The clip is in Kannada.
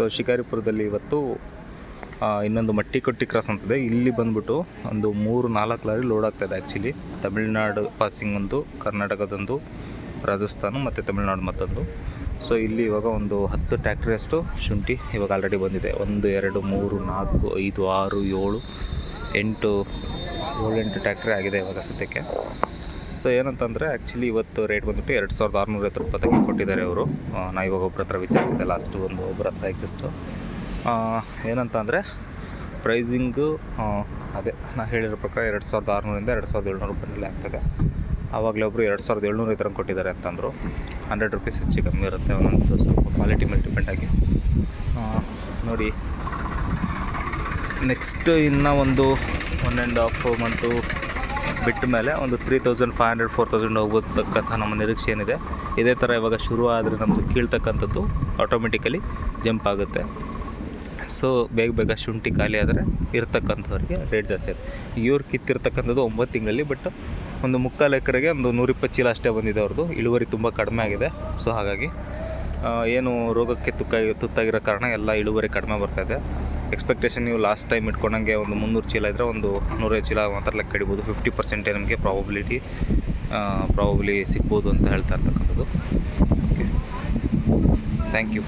ಸೊ ಶಿಕಾರಿಪುರದಲ್ಲಿ ಇವತ್ತು ಇನ್ನೊಂದು ಮಟ್ಟಿಕೊಟ್ಟಿ ಕ್ರಾಸ್ ಅಂತಿದೆ. ಇಲ್ಲಿ ಬಂದ್ಬಿಟ್ಟು ಒಂದು 3-4 ಲಾರಿ ಲೋಡ್ ಆಗ್ತಾಯಿದೆ. ಆ್ಯಕ್ಚುಲಿ ತಮಿಳ್ನಾಡು ಪಾಸಿಂಗ್ ಒಂದು, ಕರ್ನಾಟಕದೊಂದು, ರಾಜಸ್ಥಾನ ಮತ್ತು ತಮಿಳ್ನಾಡು ಮತ್ತೊಂದು. ಸೊ ಇಲ್ಲಿ ಇವಾಗ ಒಂದು 10 ಟ್ಯಾಕ್ಟ್ರಿಯಷ್ಟು ಶುಂಠಿ ಇವಾಗ ಆಲ್ರೆಡಿ ಬಂದಿದೆ. 1 2 3 4 5 6 7 8 ಟ್ಯಾಕ್ಟ್ರಿ ಆಗಿದೆ ಇವಾಗ ಸದ್ಯಕ್ಕೆ. ಸೊ ಏನಂತಂದರೆ ಆ್ಯಕ್ಚುಲಿ ಇವತ್ತು ರೇಟ್ ಬಂದುಬಿಟ್ಟು 2650 ರೂಪಾಯಿಗೆ ಕೊಟ್ಟಿದ್ದಾರೆ ಅವರು. ನಾ ಇವಾಗ ಒಬ್ಬರ ಹತ್ರ ವಿಚಾರಿಸಿದೆ, ಲಾಸ್ಟು ಒಬ್ಬರ ಹತ್ರ ಎಕ್ಸಿಸ್ಟು. ಏನಂತ ಅಂದರೆ ಪ್ರೈಸಿಂಗು ಅದೇ ನಾ ಹೇಳಿರೋ ಪ್ರಕಾರ 2600ರಿಂದ 2700 ರೂಪಾಯಿನಲ್ಲಿ ಆಗ್ತದೆ. ಆವಾಗಲೇ ಒಬ್ಬರು 2700 ಈ ಥರ ಕೊಟ್ಟಿದ್ದಾರೆ ಅಂತಂದರು. 100 ರೂಪೀಸ್ ಹೆಚ್ಚು ಕಮ್ಮಿ ಇರುತ್ತೆ ಒಂದೊಂದು, ಸ್ವಲ್ಪ ಕ್ವಾಲಿಟಿ ಮೇಲೆ ಡಿಪೆಂಡಾಗಿ. ನೋಡಿ ನೆಕ್ಸ್ಟ್ ಇನ್ನೂ ಒಂದು 1.5 ಮಂತು ಬಿಟ್ಟ ಮೇಲೆ ಒಂದು 3500-4000 ಹೋಗ್ಬೋದಕ್ಕಂಥ ನಮ್ಮ ನಿರೀಕ್ಷೆ ಏನಿದೆ. ಇದೇ ಥರ ಇವಾಗ ಶುರು ಆದರೆ ನಮ್ಮದು ಕೀಳ್ತಕ್ಕಂಥದ್ದು ಆಟೋಮೆಟಿಕಲಿ ಜಂಪ್ ಆಗುತ್ತೆ. ಸೊ ಬೇಗ ಶುಂಠಿ ಖಾಲಿ ಆದರೆ ಇರ್ತಕ್ಕಂಥವ್ರಿಗೆ ರೇಟ್ ಜಾಸ್ತಿ ಆಗುತ್ತೆ. ಇವ್ರು ಕಿತ್ತಿರ್ತಕ್ಕಂಥದ್ದು 9 ತಿಂಗಳಲ್ಲಿ, ಬಟ್ ಒಂದು 3/4 ಎಕರೆಗೆ ಒಂದು 120 ಚೀಲ ಅಷ್ಟೇ ಬಂದಿದೆ ಅವ್ರದ್ದು. ಇಳುವರಿ ತುಂಬ ಕಡಿಮೆ ಆಗಿದೆ. ಸೊ ಹಾಗಾಗಿ ಏನು ರೋಗಕ್ಕೆ ತುತ್ತಾಗಿರೋ ಕಾರಣ ಎಲ್ಲ ಇಳುವರಿ ಕಡಿಮೆ ಬರ್ತಾಯಿದೆ. ಎಕ್ಸ್ಪೆಕ್ಟೇಷನ್ ನೀವು ಲಾಸ್ಟ್ ಟೈಮ್ ಇಟ್ಕೊಂಡಂಗೆ ಒಂದು 300 ಚೀಲ ಇದ್ದರೆ ಒಂದು 150 ಚೀಲ ಮಾತ್ರ ಲೆಕ್ಕ ಹಿಡಿಬೋದು. 50% ನಮಗೆ ಪ್ರಾಬಬ್ಲಿ ಸಿಗ್ಬೋದು ಅಂತ ಹೇಳ್ತಾ ಇರ್ತಕ್ಕಂಥದ್ದು. Okay, thank you.